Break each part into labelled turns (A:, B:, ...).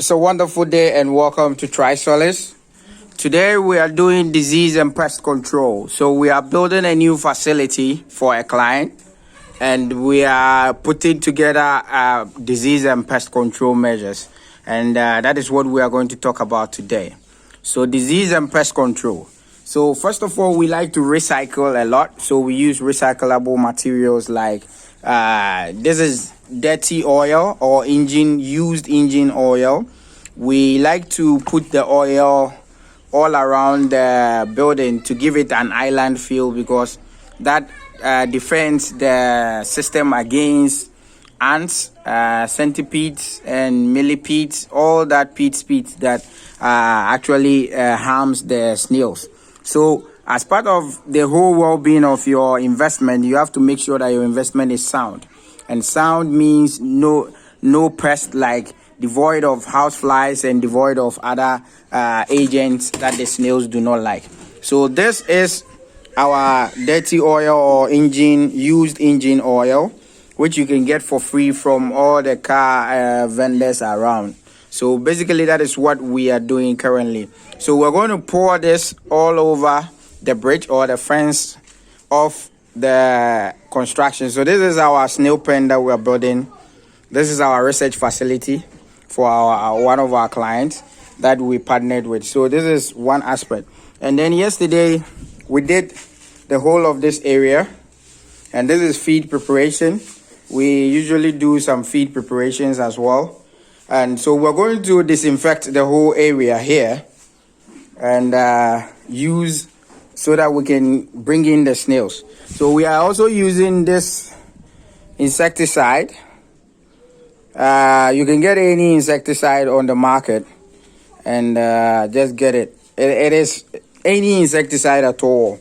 A: It's a wonderful day and welcome to Trisolace. Today we are doing disease and pest control. So we are building a new facility for a client and we are putting together disease and pest control measures. And that is what we are going to talk about today. So disease and pest control. So first of all, we like to recycle a lot. So we use recyclable materials like this is dirty oil or used engine oil. We like to put the oil all around the building to give it an island feel because that defends the system against ants, centipedes and millipedes, all that pests that actually harms the snails. So as part of the whole well-being of your investment, you have to make sure that your investment is sound. And sound means no pest, like devoid of houseflies and devoid of other agents that the snails do not like. So this is our dirty oil or used engine oil, which you can get for free from all the car vendors around. So basically that is what we are doing currently. So we're going to pour this all over the bridge or the fence of the construction. So this is our snail pen that we are building. This is our research facility for one of our clients that we partnered with. So this is one aspect. And then yesterday we did the whole of this area, and this is feed preparation. We usually do some feed preparations as well. And so we're going to disinfect the whole area here and use so that we can bring in the snails. So we are also using this insecticide. You can get any insecticide on the market and just get it. It is any insecticide at all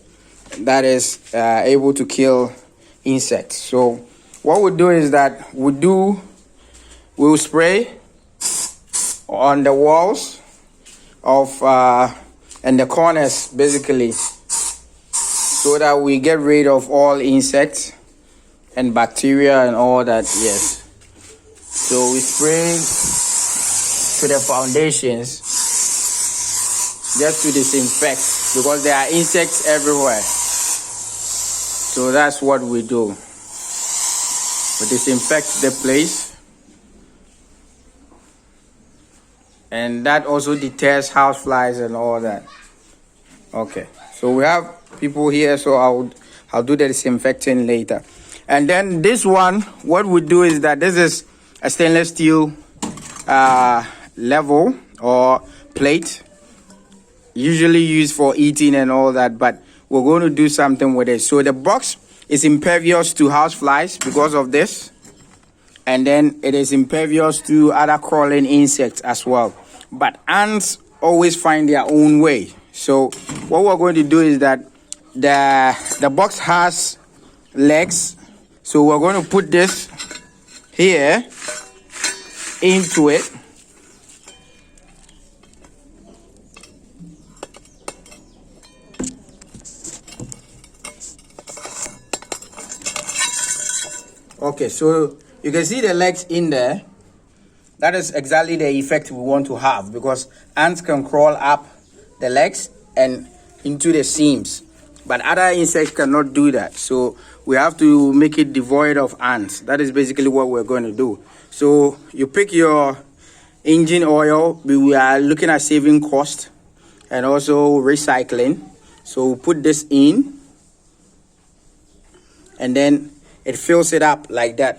A: that is able to kill insects. So what we'll do is that we'll spray on the walls of and the corners basically, so that we get rid of all insects and bacteria and all that. Yes, so we spray to the foundations just to disinfect because there are insects everywhere. So that's what we do. We disinfect the place, and that also deters houseflies and all that. Okay, so we have people here, so I'll do the disinfecting later. And then this one, what we do is that this is a stainless steel level or plate, usually used for eating and all that, but we're going to do something with it. So the box is impervious to houseflies because of this, and then it is impervious to other crawling insects as well. But ants always find their own way. So what we're going to do is that the box has legs. So we're going to put this here into it. Okay, so you can see the legs in there. That is exactly the effect we want to have, because ants can crawl up the legs and into the seams, but other insects cannot do that. So we have to make it devoid of ants. That is basically what we're going to do. So you pick your engine oil. We are looking at saving cost and also recycling. So we'll put this in, and then it fills it up like that.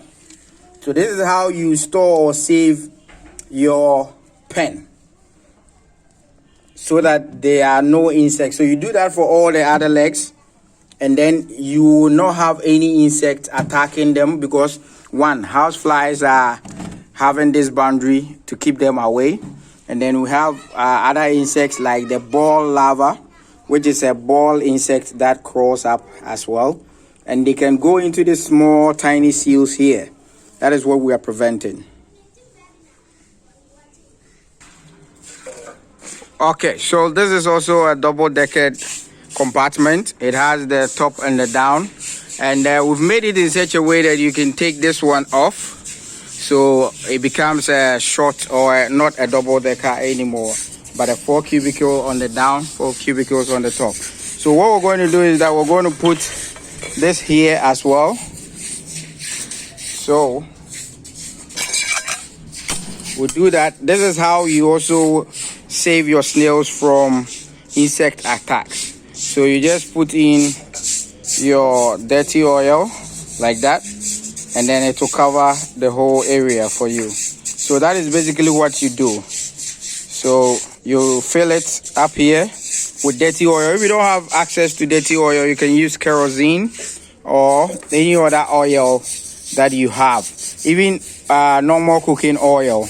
A: So this is how you store or save your pen, so that there are no insects. So you do that for all the other legs, and then you will not have any insects attacking them, because one, houseflies are having this boundary to keep them away. And then we have other insects like the ball larva, which is a ball insect that crawls up as well. And they can go into the small tiny seals here. That is what we are preventing. Okay, so this is also a double-decked compartment. It has the top and the down. And we've made it in such a way that you can take this one off. So it becomes a short or not a double decker anymore, but a 4 cubicle on the down, 4 cubicles on the top. So what we're going to do is that we're going to put this here as well. So we'll do that. This is how you also save your snails from insect attacks. So you just put in your dirty oil like that, and then it will cover the whole area for you. So that is basically what you do. So you fill it up here with dirty oil. If you don't have access to dirty oil, you can use kerosene or any other oil that you have, even normal cooking oil,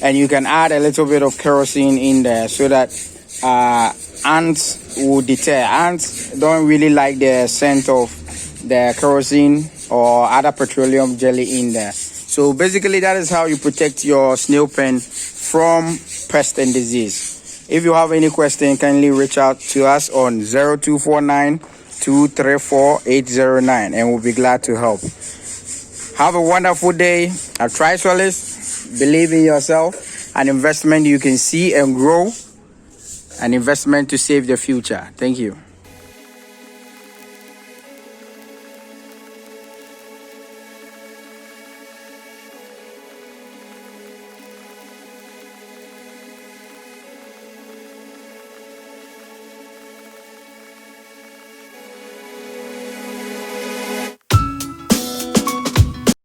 A: and you can add a little bit of kerosene in there so that ants will deter. Ants don't really like the scent of the kerosene or other petroleum jelly in there. So basically that is how you protect your snail pen from pest and disease. If you have any question, kindly reach out to us on 0249-234-809 and we'll be glad to help. Have a wonderful day at Trisolace. Believe in yourself. An investment you can see and grow. An investment to save the future. Thank you.